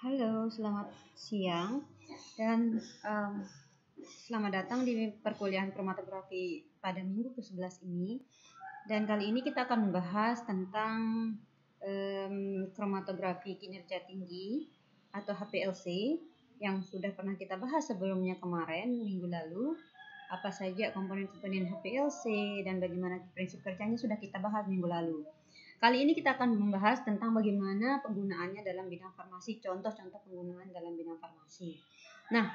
Halo, selamat siang dan selamat datang di perkuliahan kromatografi pada minggu ke-11 ini. Dan kali ini kita akan membahas tentang kromatografi kinerja tinggi atau HPLC yang sudah pernah kita bahas sebelumnya kemarin minggu lalu. Apa saja komponen-komponen HPLC dan bagaimana prinsip kerjanya sudah kita bahas minggu lalu. Kali ini kita akan membahas tentang bagaimana penggunaannya dalam bidang farmasi, contoh-contoh penggunaan dalam bidang farmasi. Nah,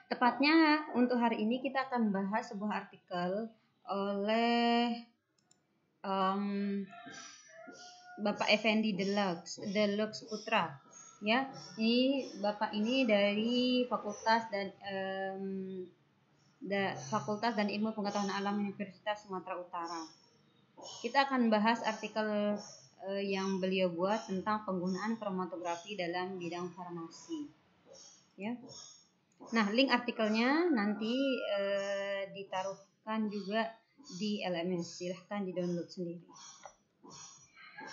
tepatnya untuk hari ini kita akan membahas sebuah artikel oleh Bapak Effendi Deluxe Putra. Ya, ini Bapak ini dari Fakultas dan Ilmu Pengetahuan Alam Universitas Sumatera Utara. Kita akan bahas artikel yang beliau buat tentang penggunaan kromatografi dalam bidang farmasi. Ya. Nah, link artikelnya nanti ditaruhkan juga di LMS. Silahkan di-download sendiri.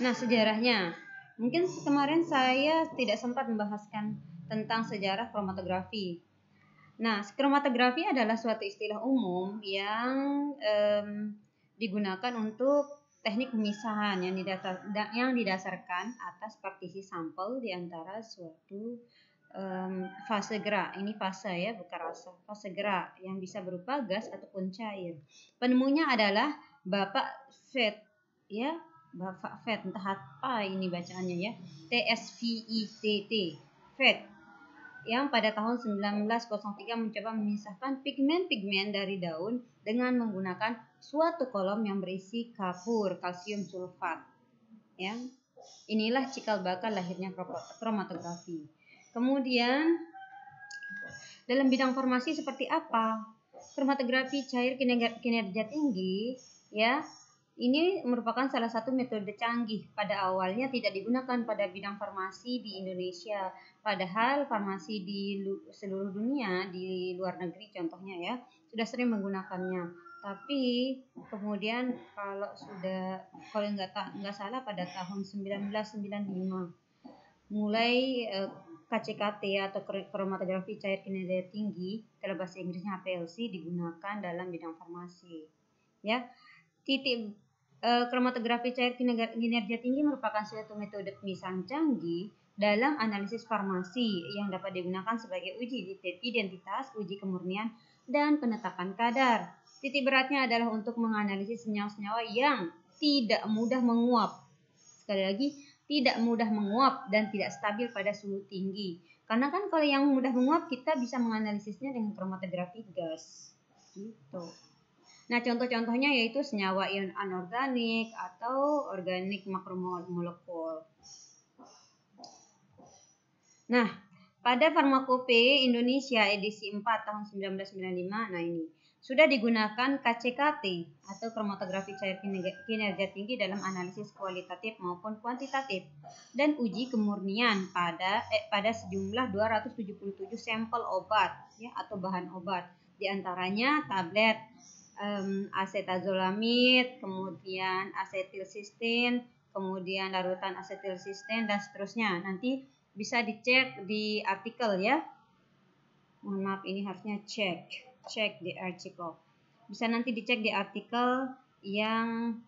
Nah, sejarahnya. Mungkin kemarin saya tidak sempat membahaskan tentang sejarah kromatografi. Nah, kromatografi adalah suatu istilah umum yang digunakan untuk teknik pemisahan yang didasarkan atas partisi sampel di antara suatu fase gerak. Ini fase ya, bukan rasa. Fase gerak yang bisa berupa gas ataupun cair. Penemunya adalah Bapak Veit, ya, Bapak Veit, entah apa ini bacaannya ya, TSVITT, Veit, yang pada tahun 1903 mencoba memisahkan pigmen-pigmen dari daun dengan menggunakan suatu kolom yang berisi kapur kalsium sulfat. Ya. Inilah cikal bakal lahirnya kromatografi. Kemudian dalam bidang farmasi seperti apa? Kromatografi cair kinerja tinggi, ya. Ini merupakan salah satu metode canggih. Pada awalnya tidak digunakan pada bidang farmasi di Indonesia. Padahal farmasi di seluruh dunia, di luar negeri contohnya ya, sudah sering menggunakannya. Tapi kemudian kalau nggak salah pada tahun 1995 mulai KCKT atau kromatografi cair kinerja tinggi, kalau bahasa Inggrisnya HPLC, digunakan dalam bidang farmasi. Ya. Kromatografi cair kinerja tinggi merupakan suatu metode pemisahan canggih dalam analisis farmasi yang dapat digunakan sebagai uji identitas, uji kemurnian, dan penetapan kadar. Titik beratnya adalah untuk menganalisis senyawa-senyawa yang tidak mudah menguap. Sekali lagi, tidak mudah menguap dan tidak stabil pada suhu tinggi. Karena kan kalau yang mudah menguap kita bisa menganalisisnya dengan kromatografi gas. Gitu. Nah, contoh-contohnya yaitu senyawa ion anorganik atau organik makromolekul. Nah, pada Farmakope Indonesia edisi 4 tahun 1995, nah ini sudah digunakan KCKT atau kromatografi cair kinerja tinggi dalam analisis kualitatif maupun kuantitatif dan uji kemurnian pada sejumlah 277 sampel obat ya atau bahan obat, di antaranya tablet asetazolamid, kemudian asetilsistin, kemudian larutan asetilsistin dan seterusnya. Nanti bisa dicek di artikel ya. Mohon maaf, ini harusnya cek di artikel. Bisa nanti dicek di artikel yang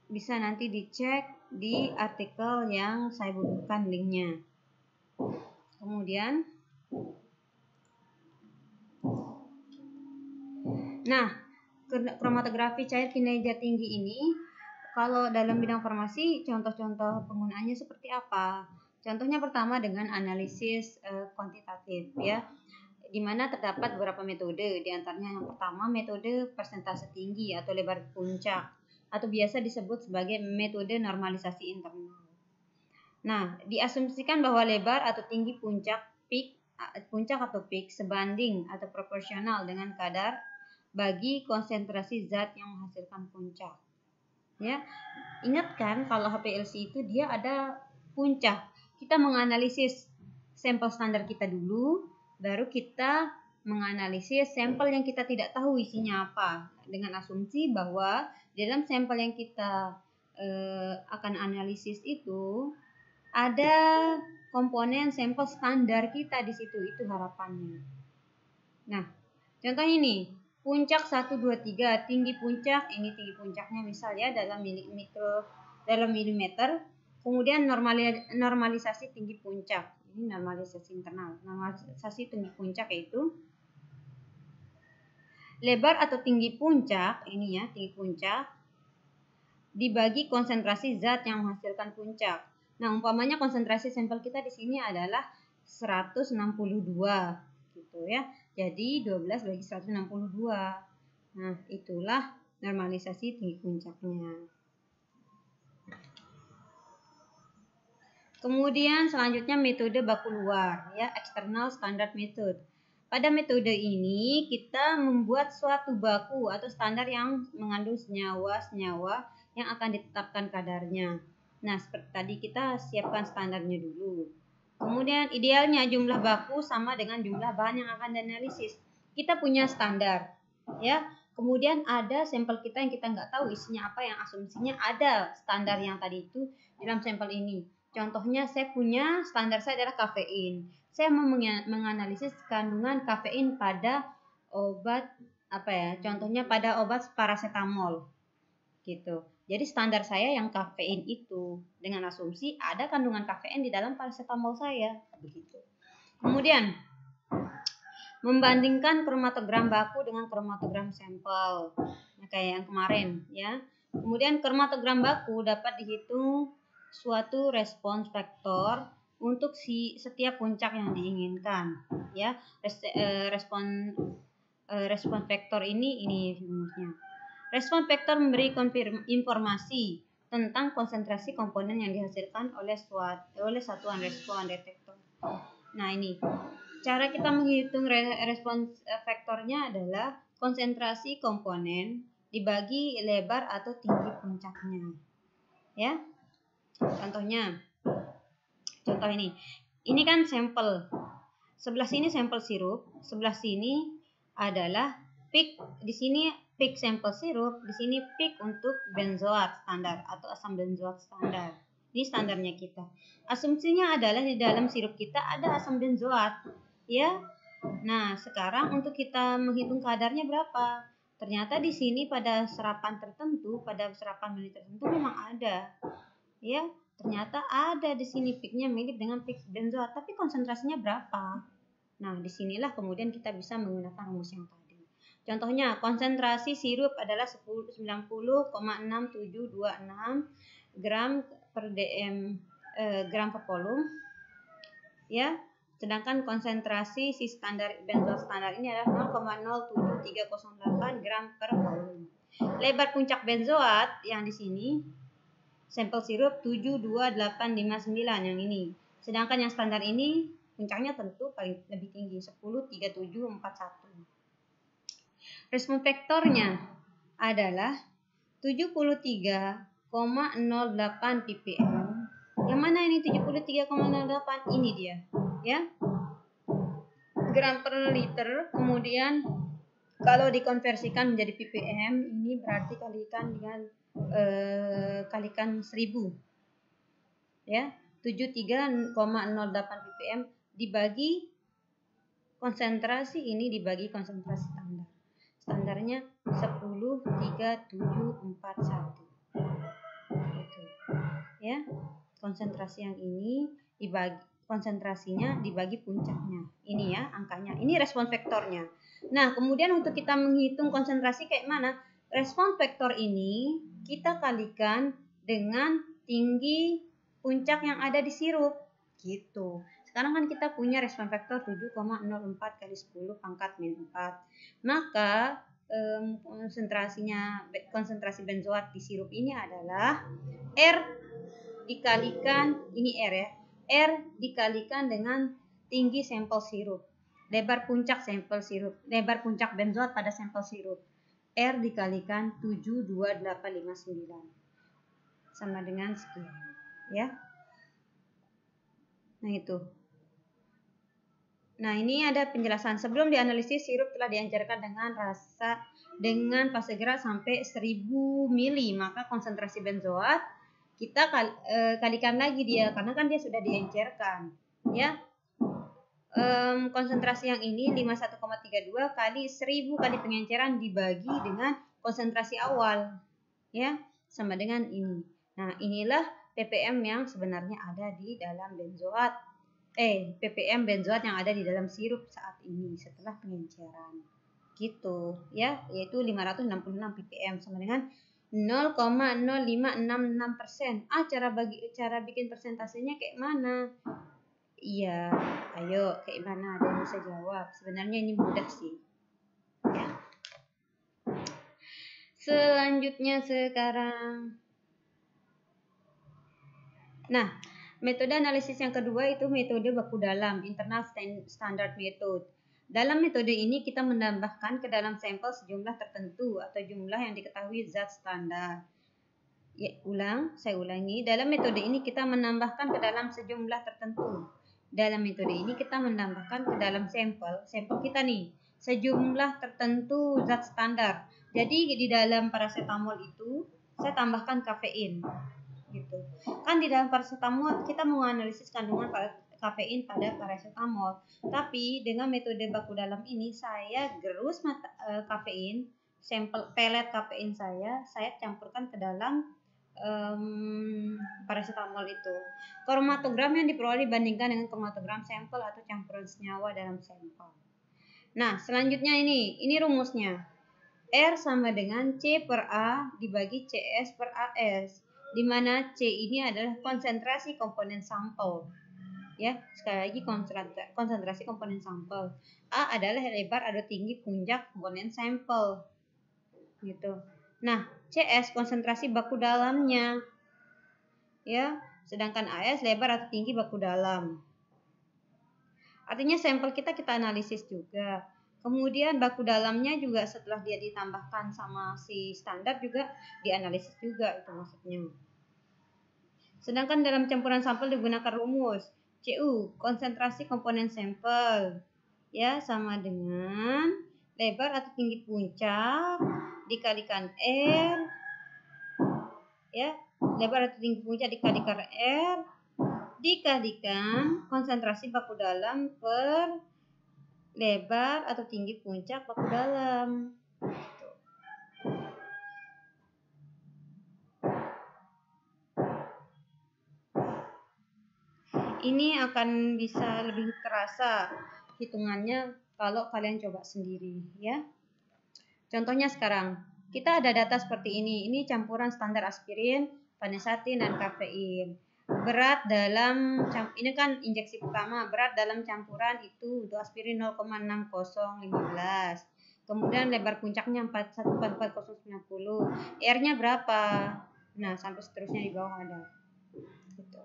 bisa nanti dicek di artikel yang saya butuhkan linknya. Kemudian nah, kromatografi cair kinerja tinggi ini kalau dalam bidang farmasi contoh-contoh penggunaannya seperti apa? Contohnya pertama dengan analisis kuantitatif ya, di mana terdapat beberapa metode. Di antaranya yang pertama metode persentase tinggi atau lebar puncak atau biasa disebut sebagai metode normalisasi internal. Nah, diasumsikan bahwa lebar atau tinggi puncak atau peak sebanding atau proporsional dengan kadar bagi konsentrasi zat yang menghasilkan puncak. Ya, ingat kan kalau HPLC itu dia ada puncak. Kita menganalisis sampel standar kita dulu, baru kita menganalisis sampel yang kita tidak tahu isinya apa, dengan asumsi bahwa dalam sampel yang kita akan analisis itu ada komponen sampel standar kita di situ, itu harapannya. Nah, contohnya ini, puncak 1 2 3, tinggi puncak, ini tinggi puncaknya misal ya dalam milimeter, kemudian normalisasi tinggi puncak. Ini normalisasi internal. Normalisasi tinggi puncak yaitu lebar atau tinggi puncak, ini ya, tinggi puncak dibagi konsentrasi zat yang menghasilkan puncak. Nah, umpamanya konsentrasi sampel kita di sini adalah 162 gitu ya. Jadi 12 bagi 162. Nah, itulah normalisasi tinggi puncaknya. Kemudian selanjutnya metode baku luar ya, external standard method. Pada metode ini kita membuat suatu baku atau standar yang mengandung senyawa-senyawa yang akan ditetapkan kadarnya. Nah, seperti tadi kita siapkan standarnya dulu. Kemudian idealnya jumlah baku sama dengan jumlah bahan yang akan dianalisis. Kita punya standar, ya. Kemudian ada sampel kita yang kita nggak tahu isinya apa, yang asumsinya ada standar yang tadi itu dalam sampel ini. Contohnya saya punya standar saya adalah kafein. Saya mau menganalisis kandungan kafein pada obat apa ya? Contohnya pada obat paracetamol. Gitu. Jadi standar saya yang kafein itu dengan asumsi ada kandungan kafein di dalam paracetamol saya, begitu. Kemudian membandingkan kromatogram baku dengan kromatogram sampel. Nah, kayak yang kemarin ya. Kemudian kromatogram baku dapat dihitung suatu respons faktor untuk setiap puncak yang diinginkan ya. Respon faktor ini rumusnya. Respon faktor memberi informasi tentang konsentrasi komponen yang dihasilkan oleh satuan respon detektor. Nah, ini cara kita menghitung respons faktornya adalah konsentrasi komponen dibagi lebar atau tinggi puncaknya. Ya. Contoh ini kan sampel. Sebelah sini sampel sirup, sebelah sini adalah peak. Di sini peak sampel sirup, di sini peak untuk benzoat standar atau asam benzoat standar. Ini standarnya kita. Asumsinya adalah di dalam sirup kita ada asam benzoat, ya. Nah, sekarang untuk kita menghitung kadarnya berapa? Ternyata di sini pada serapan tertentu, pada serapan mili tertentu memang ada. Ya, ternyata ada di sini peaknya mirip dengan peak benzoat, tapi konsentrasinya berapa? Nah, disinilah kemudian kita bisa menggunakan rumus yang tadi. Contohnya, konsentrasi sirup adalah 90,6726 gram per dm gram per volume. Ya, sedangkan konsentrasi si standar benzoat standar ini adalah 0,07308 gram per volume. Lebar puncak benzoat yang di sini sampel sirup 72859 yang ini. Sedangkan yang standar ini puncaknya tentu paling lebih tinggi 103741. Respon faktornya adalah 73,08 ppm. Yang mana ini 73,08? Ini dia, ya. Gram per liter. Kemudian kalau dikonversikan menjadi ppm, ini berarti kalikan dengan kalikan 1000. Ya, 73,08 ppm dibagi konsentrasi ini dibagi konsentrasi standar. Standarnya 103741. Gitu. Ya. Konsentrasi yang ini dibagi konsentrasinya dibagi puncaknya. Ini ya angkanya. Ini respon faktornya. Nah, kemudian untuk kita menghitung konsentrasi kayak mana? Respon faktor ini kita kalikan dengan tinggi puncak yang ada di sirup. Gitu. Sekarang kan kita punya respon faktor 7,04 kali 10 pangkat min 4. Maka konsentrasi benzoat di sirup ini adalah R dikalikan, ini R ya, R dikalikan dengan tinggi sampel sirup. Lebar puncak sampel sirup, lebar puncak benzoat pada sampel sirup. R dikalikan 72859 sama dengan sekian, ya. Nah, itu. Nah, ini ada penjelasan. Sebelum dianalisis, sirup telah dianjurkan dengan fase gerak sampai 1000 mili. Maka konsentrasi benzoat kita kalikan lagi dia, karena kan dia sudah diencerkan, ya. Konsentrasi yang ini 51,32 kali 1000 kali pengenceran dibagi dengan konsentrasi awal, ya, sama dengan ini. Nah, inilah ppm yang sebenarnya ada di dalam benzoat. ppm benzoat yang ada di dalam sirup saat ini setelah pengenceran. Gitu, ya, yaitu 566 ppm sama dengan 0,0566%. Cara bikin persentasenya kayak mana? Iya, ayo kayak mana? Ada yang bisa jawab. Sebenarnya ini mudah sih. Ya. Selanjutnya sekarang. Nah, metode analisis yang kedua itu metode baku dalam, internal standard method. Dalam metode ini kita menambahkan ke dalam sampel sejumlah tertentu atau jumlah yang diketahui zat standar. Ya, saya ulangi. Dalam metode ini kita menambahkan ke dalam sejumlah tertentu. Dalam metode ini kita menambahkan ke dalam sampel kita nih, sejumlah tertentu zat standar. Jadi di dalam paracetamol itu saya tambahkan kafein. Gitu. Kan di dalam paracetamol kita menganalisis kandungan kafein pada paracetamol. Tapi dengan metode baku dalam ini saya gerus kafein, sampel pelet kafein saya campurkan ke dalam paracetamol itu. Kromatogram yang diperoleh dibandingkan dengan kromatogram sampel atau campuran senyawa dalam sampel. Nah, selanjutnya ini rumusnya. R sama dengan C per A dibagi CS per AS, di mana C ini adalah konsentrasi komponen sampel. Ya, sekali lagi konsentrasi komponen sampel. A adalah lebar atau tinggi puncak komponen sampel. Gitu. Nah, CS konsentrasi baku dalamnya. Ya, sedangkan AS lebar atau tinggi baku dalam. Artinya sampel kita analisis juga. Kemudian baku dalamnya juga setelah dia ditambahkan sama si standar juga dianalisis juga, itu maksudnya. Sedangkan dalam campuran sampel digunakan rumus CU, konsentrasi komponen sampel, ya, sama dengan lebar atau tinggi puncak dikalikan R, ya, lebar atau tinggi puncak dikalikan R dikalikan konsentrasi baku dalam per lebar atau tinggi puncak baku dalam. Ini akan bisa lebih terasa hitungannya kalau kalian coba sendiri, ya. Contohnya sekarang, kita ada data seperti ini. Ini campuran standar aspirin, vanesatin, dan kafein. Berat dalam, ini kan injeksi pertama, berat dalam campuran itu untuk aspirin 0,60015. Kemudian lebar puncaknya 4144090. R-nya berapa? Nah, sampai seterusnya di bawah ada. Gitu.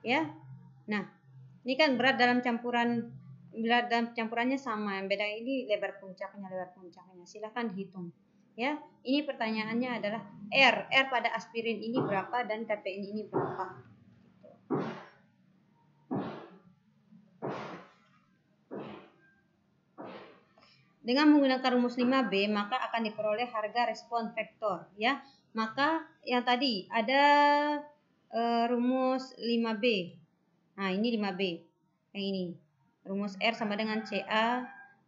Ya. Nah, ini kan berat dalam campurannya sama, yang beda ini lebar puncaknya. Silahkan dihitung, ya. Ini pertanyaannya adalah R pada aspirin ini berapa dan kafein ini berapa. Dengan menggunakan rumus 5B maka akan diperoleh harga respon vektor, ya. Maka yang tadi ada rumus 5B. Nah, ini 5B. Yang ini. Rumus R sama dengan CA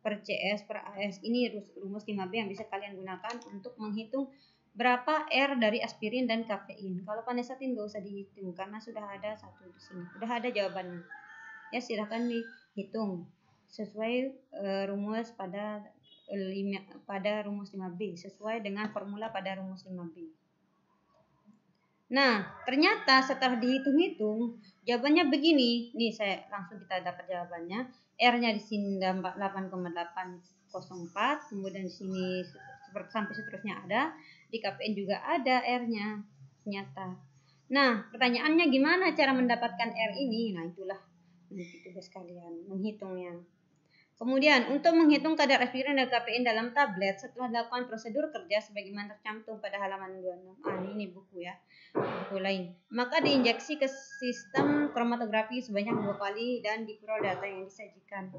per CS per AS. Ini rumus 5B yang bisa kalian gunakan untuk menghitung berapa R dari aspirin dan kafein. Kalau vanesatin nggak usah dihitung karena sudah ada satu di sini. Sudah ada jawabannya. Ya, silakan dihitung sesuai rumus pada rumus 5B, sesuai dengan formula pada rumus 5B. Nah, ternyata setelah dihitung-hitung, jawabannya begini. Nih, langsung kita dapat jawabannya. R-nya di sini 8,804, kemudian di sini sampai seterusnya ada. Di kafein juga ada R-nya, ternyata. Nah, pertanyaannya gimana cara mendapatkan R ini? Nah, itulah nanti tugas kalian menghitungnya. Kemudian, untuk menghitung kadar aspirin dan kafein dalam tablet setelah dilakukan prosedur kerja sebagaimana tercantum pada halaman 26. Ini buku, ya. lain. Maka diinjeksi ke sistem kromatografi sebanyak 2 kali dan diperoleh data yang disajikan.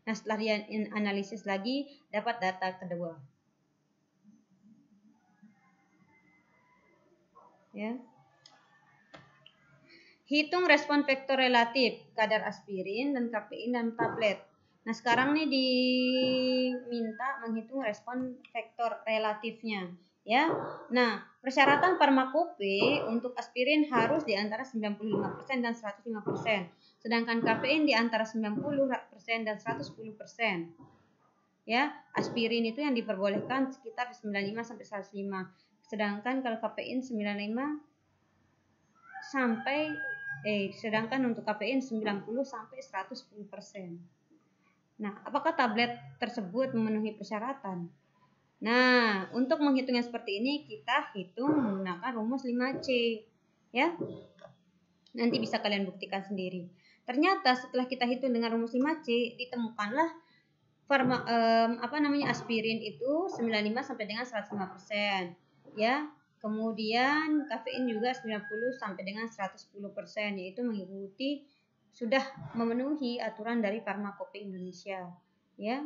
Nah, setelah dianalisis lagi, dapat data kedua. Ya. Hitung respon vektor relatif kadar aspirin dan kafein dalam tablet. Nah, sekarang nih diminta menghitung respon vektor relatifnya, ya. Nah, persyaratan farmakope untuk aspirin harus di antara 95% dan 105%, sedangkan kafein di antara 90% dan 110%. Ya, aspirin itu yang diperbolehkan sekitar 95 sampai 105. Sedangkan kalau kafein 95 sampai sedangkan untuk kafein 90 sampai 110%. Nah, apakah tablet tersebut memenuhi persyaratan? Nah, untuk menghitungnya seperti ini kita hitung menggunakan rumus 5C, ya. Nanti bisa kalian buktikan sendiri. Ternyata setelah kita hitung dengan rumus 5C, ditemukanlah aspirin itu 95 sampai dengan 105%, ya. Kemudian kafein juga 90 sampai dengan 110%, yaitu mengikuti sudah memenuhi aturan dari Farmakope Indonesia, ya.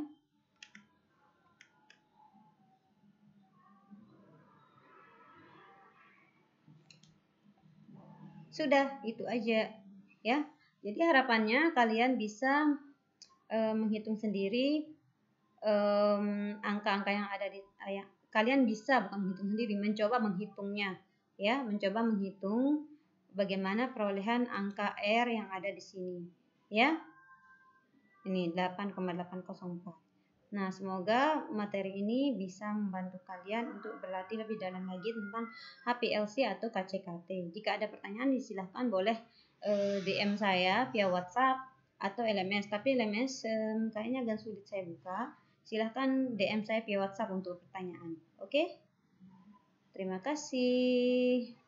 Sudah, itu aja, ya. Jadi harapannya kalian bisa menghitung sendiri angka-angka yang ada di kalian bisa bukan menghitung sendiri, mencoba menghitungnya, ya, mencoba menghitung bagaimana perolehan angka R yang ada di sini, ya. Ini 8,804. Nah, semoga materi ini bisa membantu kalian untuk berlatih lebih dalam lagi tentang HPLC atau KCKT. Jika ada pertanyaan, silahkan boleh DM saya via WhatsApp atau LMS. Tapi LMS kayaknya agak sulit saya buka. Silahkan DM saya via WhatsApp untuk pertanyaan. Oke? Terima kasih.